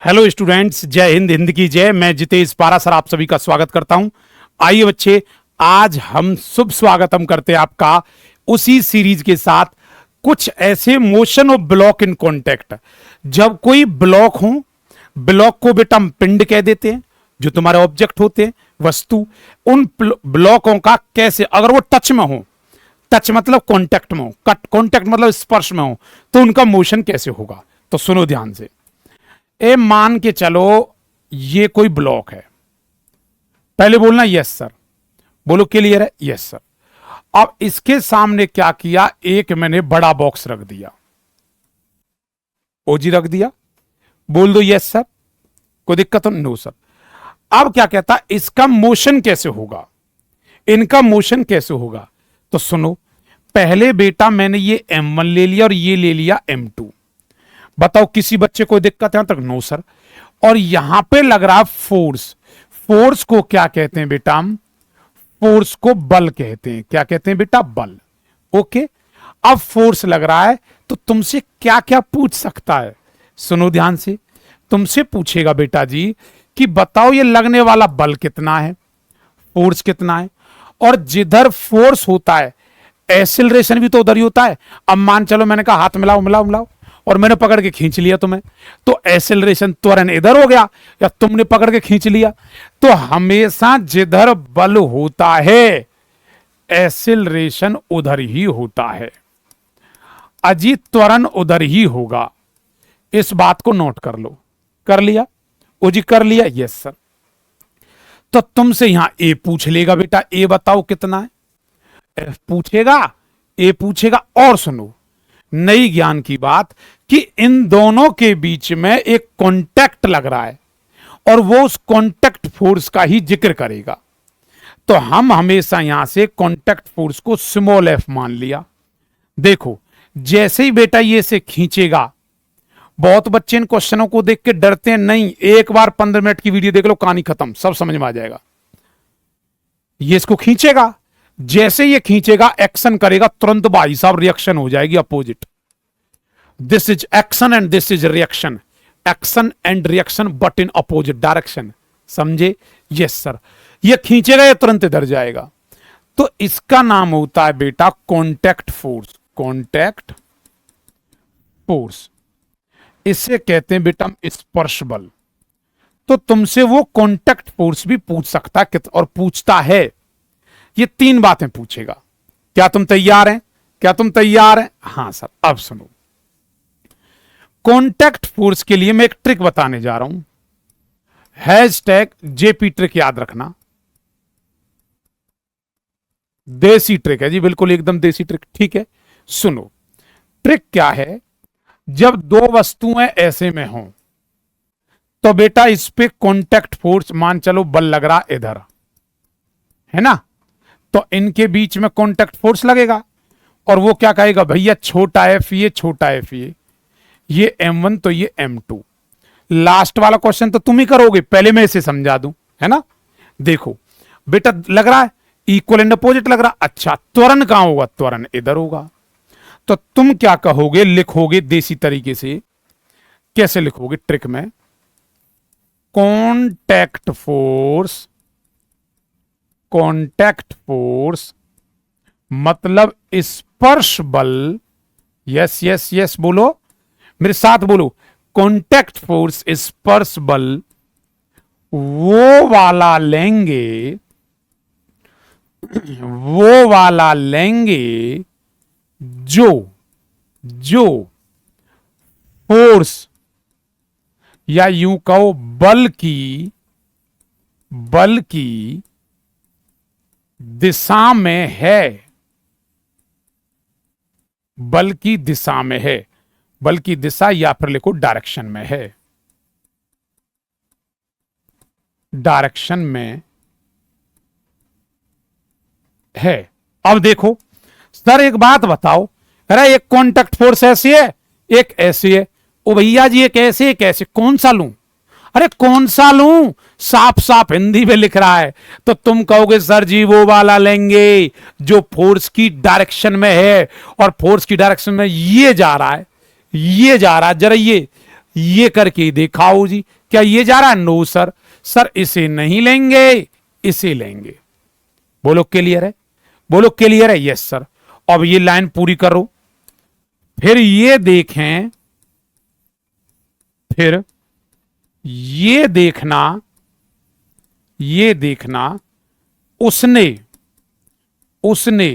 Hello students, जय हिंद, हिंद की जय। मैं जितेश पारा सर आप सभी का स्वागत करता हूं। आइए बच्चे, आज हम शुभ स्वागतम करते हैं आपका उसी सीरीज के साथ। कुछ ऐसे motion of block in contact. जब कोई ब्लॉक हो, ब्लॉक को बेटा हम पिंड कह देते हैं, जो तुम्हारे ऑब्जेक्ट होते हैं, वस्तु। उन ब्लॉकों का कैसे, अगर वो टच में हो, टच मतलब कांटेक्ट में हो, कांटेक्ट मतलब स्पर्श में हो, तो उनका मोशन कैसे होगा। तो सुनो ध्यान से। ए मान के चलो ये कोई ब्लॉक है, पहले बोलना यस सर, बोलो क्लियर है, यस सर। अब इसके सामने क्या किया, एक मैंने बड़ा बॉक्स रख दिया, ओजी रख दिया, बोल दो यस सर, कोई दिक्कत हो? No sir. अब क्या कहता, इसका मोशन कैसे होगा, इनका मोशन कैसे होगा। तो सुनो, पहले बेटा मैंने ये M1 ले लिया और ये ले लिया M2। बताओ किसी बच्चे को दिक्कत है यहां तक? No sir. और यहां पे लग रहा फोर्स। फोर्स को क्या कहते हैं बेटा? हम फोर्स को बल कहते हैं। क्या कहते हैं बेटा? बल। ओके। अब फोर्स लग रहा है तो तुमसे क्या क्या पूछ सकता है, सुनो ध्यान से। तुमसे पूछेगा बेटा जी कि बताओ ये लगने वाला बल कितना है, फोर्स कितना है। और जिधर फोर्स होता है एक्सीलरेशन भी तो उधर ही होता है। अब मान चलो मैंने कहा हाथ मिलाओ मिलाओ मिलाओ, और मैंने पकड़ के खींच लिया तुम्हें, तो एक्सेलरेशन त्वरण इधर हो गया, या तुमने पकड़ के खींच लिया। तो हमेशा जिधर बल होता है एक्सेलरेशन उधर ही होता है, अजी त्वरण उधर ही होगा। इस बात को नोट कर लो। कर लिया? ओ जी कर लिया, यस सर। तो तुमसे यहां ए पूछ लेगा बेटा, ए बताओ कितना है, एफ पूछेगा, ए पूछेगा। और सुनो नई ज्ञान की बात कि इन दोनों के बीच में एक कांटेक्ट लग रहा है और वो उस कांटेक्ट फोर्स का ही जिक्र करेगा। तो हम हमेशा यहां से कांटेक्ट फोर्स को स्मॉल एफ मान लिया। देखो जैसे ही बेटा ये से खींचेगा, बहुत बच्चे इन क्वेश्चनों को देख के डरते हैं, नहीं, एक बार 15 मिनट की वीडियो देख लो, कहानी खत्म, सब समझ में आ जाएगा। ये इसको खींचेगा, जैसे ये खींचेगा एक्शन करेगा, तुरंत भाई साहब रिएक्शन हो जाएगी opposite. This is action and this is reaction, action and reaction but in opposite direction. समझे? Yes sir. ये खींचेगा, ये तुरंत इधर जाएगा। तो इसका नाम होता है बेटा कांटेक्ट फोर्स। कांटेक्ट फोर्स, इसे कहते हैं बेटा स्पर्श बल। तो तुमसे वो कांटेक्ट फोर्स भी पूछ सकता है, और पूछता है। ये 3 बातें पूछेगा। क्या तुम तैयार हैं? क्या तुम तैयार हैं? हां सर। अब सुनो, कांटेक्ट फोर्स के लिए मैं एक ट्रिक बताने जा रहा हूं। हैशटैग जेपी ट्रिक याद रखना। देसी ट्रिक है जी, बिल्कुल एकदम देसी ट्रिक। ठीक है, सुनो ट्रिक क्या है। जब 2 वस्तुएं ऐसे में हों तो बेटा इस पे कांटेक्ट फोर्स, मान चलो बल लग रहा इधर है ना, तो इनके बीच में कांटेक्ट फोर्स लगेगा। और वो क्या कहेगा, भैया छोटा एफ ये, छोटा एफ ये M1 तो ये M2। लास्ट वाला क्वेश्चन तो तुम ही करोगे, पहले मैं इसे समझा दूं, है ना। देखो बेटा लग रहा है इक्वल एंड अपोजिट लग रहा। अच्छा, त्वरण कहां होगा? त्वरण इधर होगा। तो तुम क्या कहोगे, लिखोगे देसी तरीके से। कैसे लिखोगे ट्रिक में? कांटेक्ट फोर्स, कांटेक्ट फोर्स मतलब स्पर्श बल। यस यस यस बोलो, मेरे साथ बोलो। कांटेक्ट फोर्स स्पर्श बल वो वाला लेंगे, वो वाला लेंगे जो जो फोर्स, या यूं कहो बल की दिशा में है, बल की दिशा में है, बल की दिशा, या फिर लिखो डायरेक्शन में है, डायरेक्शन में है। अब देखो सर एक बात बताओ, अरे एक कांटेक्ट फोर्स ऐसी है, एक ऐसी है। ओ भैया जी एक ऐसे एक ऐसे, कौन सा लूं? अरे कौन सा लूं? साफ साफ हिंदी में लिख रहा है। तो तुम कहोगे सर जी वो वाला लेंगे जो फोर्स की डायरेक्शन में है, और फोर्स की डायरेक्शन में ये जा रहा है, ये जा रहा है। जरा ये ये करके दिखाओ जी। क्या ये जा रहा है? No sir. सर इसे नहीं लेंगे, इसे लेंगे। बोलो क्लियर है? बोलो क्लियर है? Yes sir. अब ये लाइन पूरी करो। फिर ये देखें, फिर ये देखना, ये देखना उसने उसने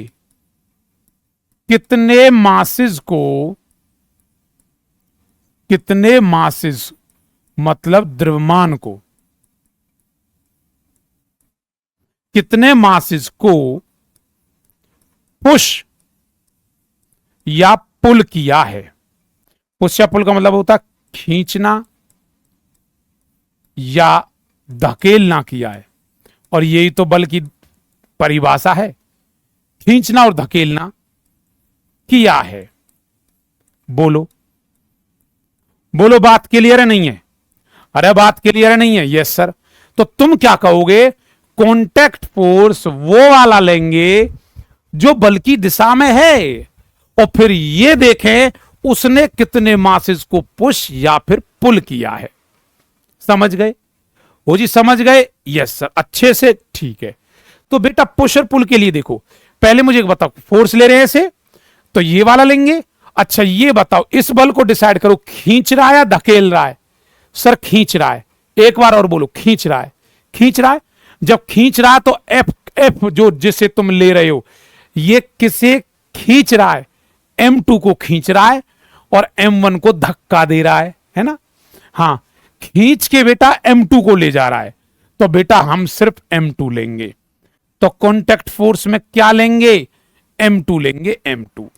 कितने मासेस को, कितने मासेस मतलब द्रव्यमान को, कितने मासेस को पुश या पुल किया है। पुश या पुल का मतलब होता है खींचना या धकेलना किया है, और यही तो बल की परिभाषा है, खींचना और धकेलना किया है। बोलो बोलो, बात क्लियर है नहीं है? अरे बात क्लियर है नहीं है? Yes sir. तो तुम क्या कहोगे? कॉन्टैक्ट फोर्स वो वाला लेंगे जो बल की दिशा में है, और फिर ये देखें उसने कितने मासेस को पुश या फिर पुल किया है। समझ गए? वो जी समझ गए? यस सर, अच्छे से, ठीक है। तो बेटा पुश और पुल के लिए देखो, पहले मुझे एक बताओ, फोर्स ले रहे हैं इसे, तो ये वाला लेंगे। अच्छा ये बताओ, इस बल को डिसाइड करो, खींच रहा है या धकेल रहा है? सर खींच रहा है। एक बार और बोलो, खींच रहा है। खींच रहा है। जब खींच रहा है तो एफ एफ जो जिसे तुम ले रहे हो, ये किसे खींच रहा है? M2 को खींच रहा है और M1 को धक्का दे रहा है ना? हाँ, खींच के बेटा M2 को ले जा रहा है, तो बेटा हम सिर्फ M2 लेंगे। तो कॉन्टैक्ट फोर्स में क्या लेंगे? M2 लेंगे, M2।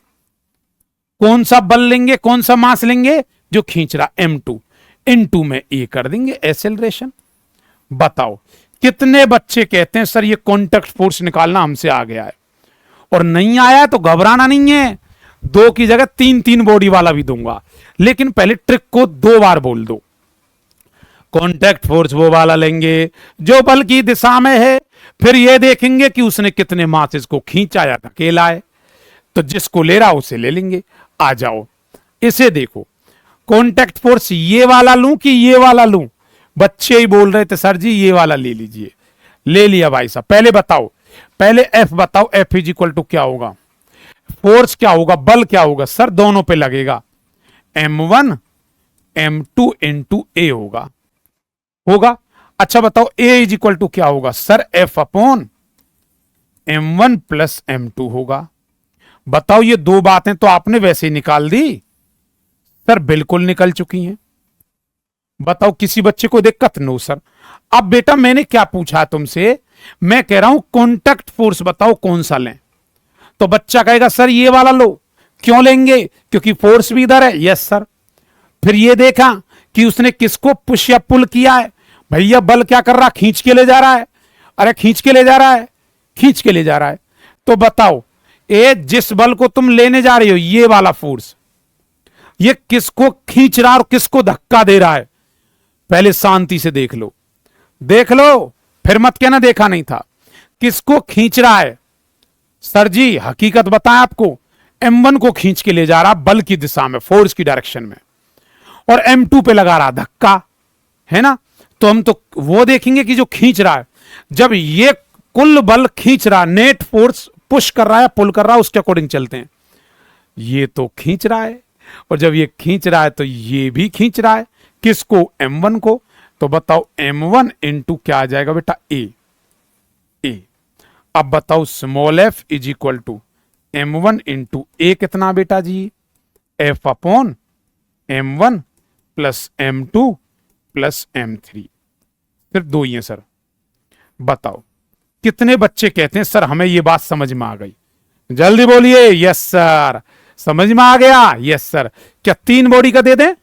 कौन सा बल लेंगे, कौन सा मास लेंगे? जो खींच रहा, M2। इन2 में A कर देंगे, एक्सेलरेशन। बताओ कितने बच्चे कहते हैं सर ये कॉन्टैक्ट फोर्स निकालना हमसे आ गया है, और नहीं आया है तो घबराना नहीं है, 2 की जगह 3 बॉडी वाला भी दूंगा, लेकिन पहले ट्रिक को 2 बार बोल दो। कॉन्टैक्ट फोर्स वो वाला लेंगे जो बल की दिशा में है, फिर ये देखेंगे कि उसने कितने मासेस को खींचा या धकेला है, तो जिसको ले रहा उसे ले लेंगे। आ जाओ इसे देखो, कॉन्टैक्ट फोर्स ये वाला लूं कि ये वाला लूं? बच्चे ही बोल रहे थे सर जी ये वाला ले लीजिए। ले लिया भाई साहब। पहले बताओ, पहले एफ बताओ, एफ इज इक्वल टू क्या होगा? फोर्स क्या होगा, बल क्या होगा? सर दोनों पे लगेगा, M1 M2 इंटू ए होगा। होगा? अच्छा बताओ ए इज इक्वल टू क्या होगा? Sir F upon M1 plus M2 होगा। बताओ ये 2 बातें तो आपने वैसे ही निकाल दी। सर बिल्कुल निकल चुकी हैं। बताओ किसी बच्चे को दिक्कत? No sir. अब बेटा मैंने क्या पूछा तुमसे? मैं कह रहा हूं कॉन्टैक्ट फोर्स बताओ कौन सा लें, तो बच्चा कहेगा सर ये वाला लो। क्यों लेंगे? क्योंकि फोर्स भी इधर है। Yes sir. फिर ये देखा कि उसने किसको पुश या पुल किया है। भैया बल क्या कर रहा? खींच के ले जा रहा है। अरे खींच के ले जा रहा है, खींच के ले जा रहा है। तो बताओ ये जिस बल को तुम लेने जा रहे हो, ये वाला फोर्स, ये किसको खींच रहा है और किसको धक्का दे रहा है? पहले शांति से देख लो, देख लो, फिर मत कहना देखा नहीं था। किसको खींच रहा है? सर जी हकीकत बताएं आपको, M1 को खींच के ले जा रहा बल की दिशा में, फोर्स की डायरेक्शन में, और M2 पे लगा रहा धक्का, है ना? तो हम तो वो देखेंगे कि जो खींच रहा है, जब ये कुल बल खींच रहा, नेट फोर्स पुश कर रहा है पुल कर रहा है, उसके अकॉर्डिंग चलते हैं। ये तो खींच रहा है, और जब ये खींच रहा है तो ये भी खींच रहा है। किसको? M1 को। तो बताओ M1 इंटू क्या आ जाएगा बेटा? ए। अब बताओ small f is equal to M1 into a कितना बेटा जी? F upon M1 plus M2 plus M3। सिर्फ 2 ही है सर। बताओ कितने बच्चे कहते हैं सर हमें ये बात समझ में आ गई? जल्दी बोलिए। Yes sir. समझ में आ गया? Yes sir. क्या 3 बॉडी का दे दें?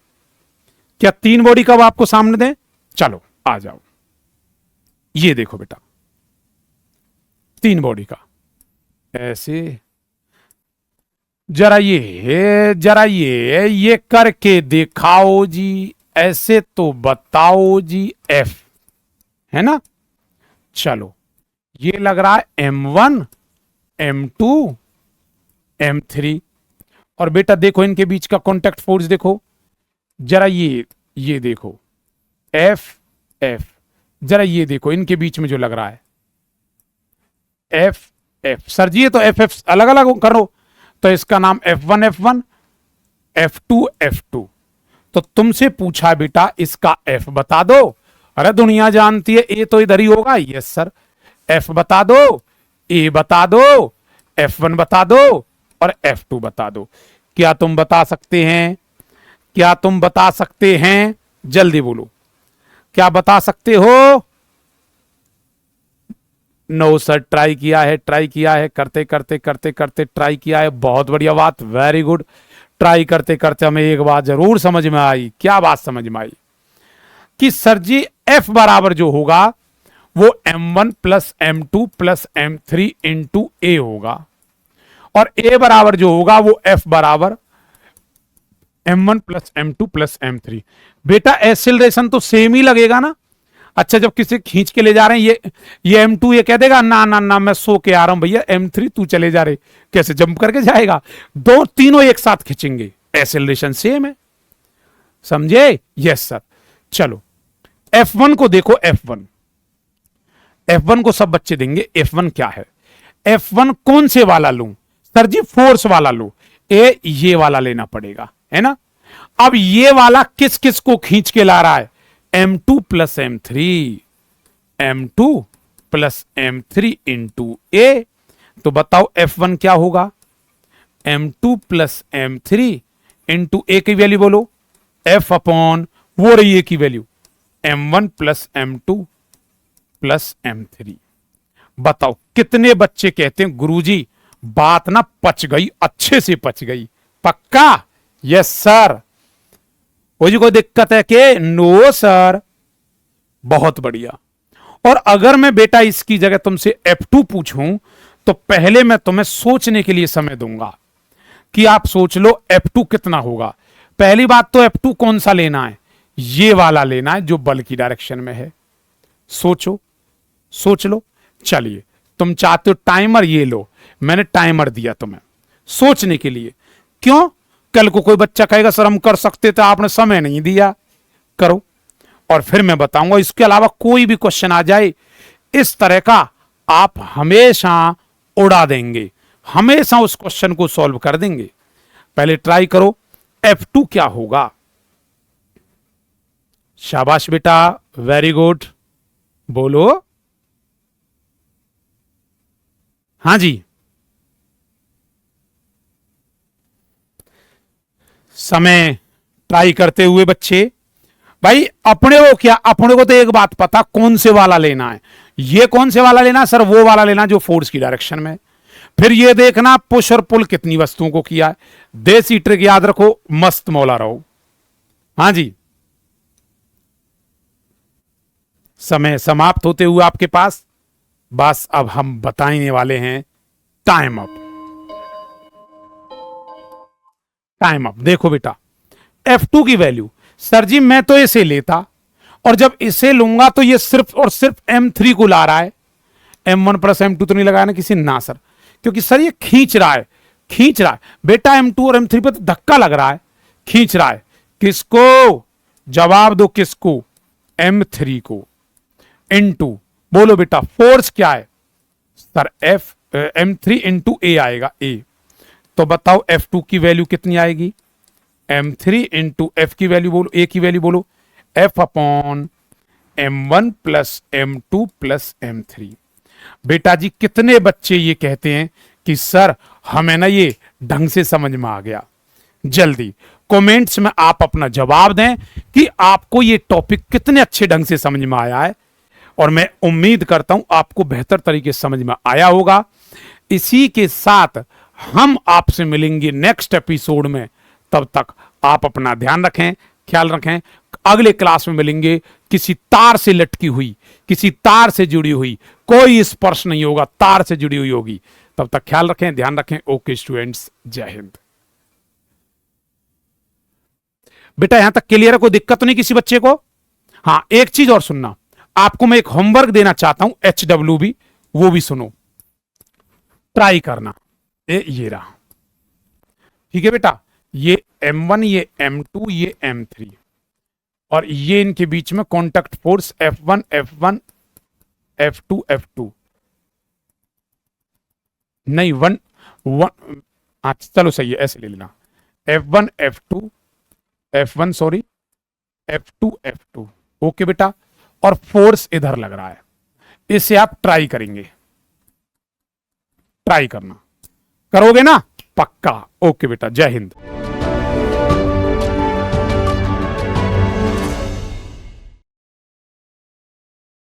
क्या 3 बॉडी का आपको सामने दें? चलो आ जाओ, ये देखो बेटा 3 बॉडी का। ऐसे जरा ये करके दिखाओ जी। ऐसे तो बताओ जी। एफ है ना? चलो ये लग रहा है M1 M2 M3, और बेटा देखो इनके बीच का कॉन्टैक्ट फोर्स देखो जरा। ये ये देखो एफ एफ, जरा ये देखो इनके बीच में जो लग रहा है एफ एफ। सर जी ये तो एफ एफ अलग अलग करो, तो इसका नाम F1 F1, F2 F2। तो तुमसे पूछा बेटा इसका F बता दो। अरे दुनिया जानती है ए तो इधर ही होगा। Yes sir. F बता दो, ए बता दो, F1 बता दो और F2 बता दो। क्या तुम बता सकते हैं? क्या तुम बता सकते हैं? जल्दी बोलो, क्या बता सकते हो? नो सर, ट्राई किया है, ट्राई किया है, करते करते करते करते ट्राई किया है। बहुत बढ़िया बात, वेरी गुड। ट्राई करते करते हमें एक बात जरूर समझ में आई। क्या बात समझ में आई? कि सर जी F बराबर जो होगा वो M1 plus M2 plus M3 into ए होगा, और A बराबर जो होगा वो F बराबर M1 plus M2 plus M3। बेटा एक्सीलरेशन तो सेम ही लगेगा ना। अच्छा, जब किसी खींच के ले जा रहे हैं ये M2 ये कह देगा ना ना ना मैं सो के आ रहा हूं भैया, M3 तू चले जा रहे, कैसे जंप करके जाएगा? दो तीनों एक साथ खींचेंगे, एक्सीलरेशन सेम है। समझे? Yes sir. चलो F1 को देखो, F1 F1 को सब बच्चे देंगे। F1 क्या है? F1 कौन से वाला लूं? सर जी फोर्स वाला लूं। ये वाला लेना पड़ेगा, है ना। अब ये वाला किस किस को खींच के ला रहा है? M2 plus M3, M2 plus M3 into ए। तो बताओ F1 क्या होगा? M2 प्लस M3 इंटू ए की वैल्यू बोलो, F अपॉन वो रही ए की value M1 plus M2 plus M3। बताओ कितने बच्चे कहते हैं गुरुजी बात ना पच गई, अच्छे से पच गई? पक्का? Yes sir. जी कोई दिक्कत है कि? No sir. बहुत बढ़िया। और अगर मैं बेटा इसकी जगह तुमसे F2 पूछूं तो पहले मैं तुम्हें सोचने के लिए समय दूंगा कि आप सोच लो F2 कितना होगा। पहली बात तो F2 कौन सा लेना है? ये वाला लेना है जो बल की डायरेक्शन में है। सोचो, सोच लो। चलिए, तुम चाहते हो टाइमर, ये लो, मैंने टाइमर दिया तुम्हें सोचने के लिए। क्यों? कल को कोई बच्चा कहेगा सर हम कर सकते थे, आपने समय नहीं दिया। करो, और फिर मैं बताऊंगा। इसके अलावा कोई भी क्वेश्चन आ जाए इस तरह का, आप हमेशा उड़ा देंगे, हमेशा उस क्वेश्चन को सॉल्व कर देंगे। पहले ट्राई करो, F2 क्या होगा? शाबाश बेटा, वेरी गुड। बोलो। हाँ जी, समय ट्राई करते हुए बच्चे। भाई अपने को क्या, अपने को तो एक बात पता कौन से वाला लेना है। ये कौन से वाला लेना? सर वो वाला लेना जो फोर्स की डायरेक्शन में। फिर ये देखना पुश और पुल कितनी वस्तुओं को किया है। देसी ट्रिक याद रखो, मस्त मौला रहो। हाँ जी, समय समाप्त होते हुए आपके पास, बस अब हम बताने वाले हैं टाइम अप। Time up. देखो बेटा, F2 की वैल्यू, सर जी मैं तो इसे लेता, और जब इसे लूंगा तो ये सिर्फ और सिर्फ M3 को ला रहा है। M1 प्लस M2 तो नहीं लगाया ना किसी? ना सर, क्योंकि सर ये खींच रहा है, खींच रहा है बेटा। M2 और M3 पे तो धक्का लग रहा है, खींच रहा है। किसको? जवाब दो, किसको? M3 को। इंटू बोलो बेटा फोर्स क्या है? सर M3 इंटू ए आएगा, ए। तो बताओ F2 की वैल्यू कितनी आएगी? M3 इंटू एफ की वैल्यू बोलो, ए की वैल्यू बोलो, F upon M1 plus M2 plus M3। बेटा जी कितने बच्चे ये कहते हैं कि सर हमें ना ये ढंग से समझ में आ गया? जल्दी कमेंट्स में आप अपना जवाब दें कि आपको ये टॉपिक कितने अच्छे ढंग से समझ में आया है। और मैं उम्मीद करता हूं आपको बेहतर तरीके से समझ में आया होगा। इसी के साथ हम आपसे मिलेंगे नेक्स्ट एपिसोड में। तब तक आप अपना ध्यान रखें, ख्याल रखें। अगले क्लास में मिलेंगे किसी तार से लटकी हुई, किसी तार से जुड़ी हुई, कोई स्पर्श नहीं होगा, तार से जुड़ी हुई होगी। तब तक ख्याल रखें, ध्यान रखें। ओके स्टूडेंट्स, जय हिंद। बेटा यहां तक क्लियर है? कोई दिक्कत तो नहीं किसी बच्चे को? हाँ, एक चीज और सुनना, आपको मैं एक होमवर्क देना चाहता हूं, HWB, वो भी सुनो, ट्राई करना। ये रहा, ठीक है बेटा? ये M1, ये M2, ये M3, और ये इनके बीच में contact force F1 F1 F2 F2 नहीं वन वन, हाँ चलो सही है, ऐसे ले लेना F1 F2 F1 sorry F2 F2। Okay बेटा, और फोर्स इधर लग रहा है, इसे आप ट्राई करेंगे, ट्राई करना, करोगे ना पक्का। ओके बेटा, जय हिंद।